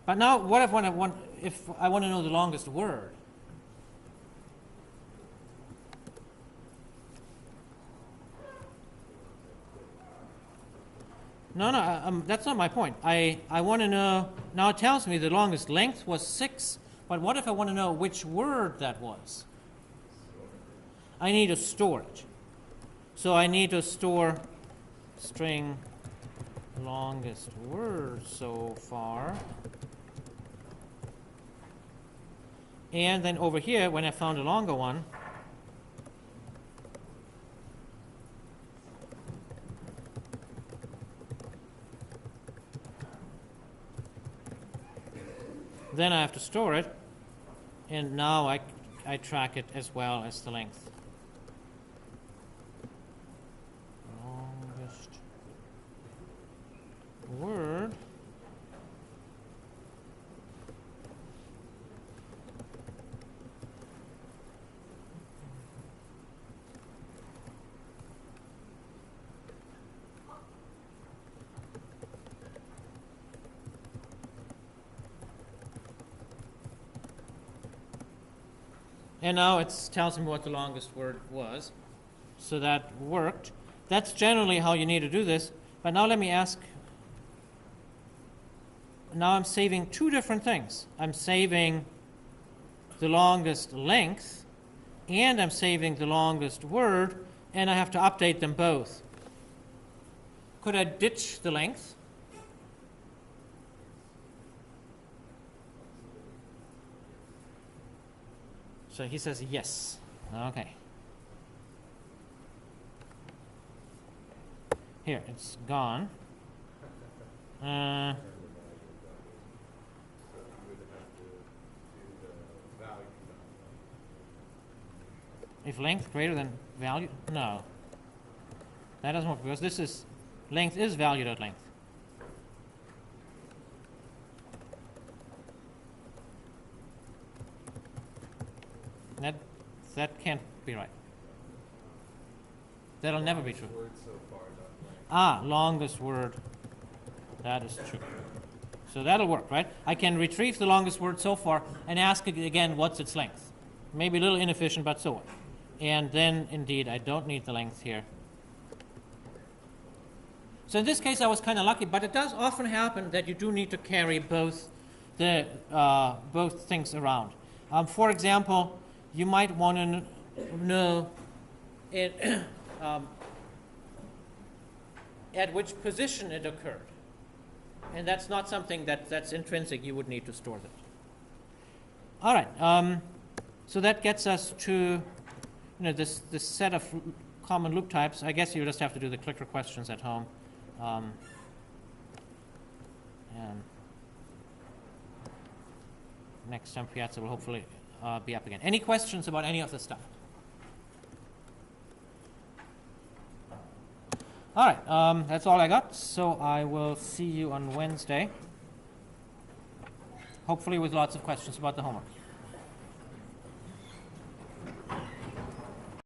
But now, what if I want to know the longest word? No, that's not my point. I want to know, now it tells me the longest length was 6, but what if I want to know which word that was? I need to store it. So I need to store string longest word so far. And then over here, when I found a longer one, then I have to store it, and now I track it as well as the length. Longest word. And now it tells me what the longest word was. So that worked. That's generally how you need to do this. But now let me ask, now I'm saving two different things. I'm saving the longest length, and I'm saving the longest word, and I have to update them both. Could I ditch the length? So he says yes. Okay. Here, it's gone. If length greater than value? No. That doesn't work because this is, length is valued at length. That can't be right. That'll never be true. Longest word. That is true. So that'll work, right? I can retrieve the longest word so far and ask it again, what's its length? Maybe a little inefficient, but so what? And then, indeed, I don't need the length here. So in this case, I was kind of lucky, but it does often happen that you do need to carry both things around. For example, you might want to know it, at which position it occurred. And that's not something that's intrinsic. You would need to store that. All right. So that gets us to this set of common loop types. I guess you just have to do the clicker questions at home. And next time Piazza will hopefully be up again. Any questions about any of this stuff? All right, that's all I got. So I will see you on Wednesday, hopefully with lots of questions about the homework.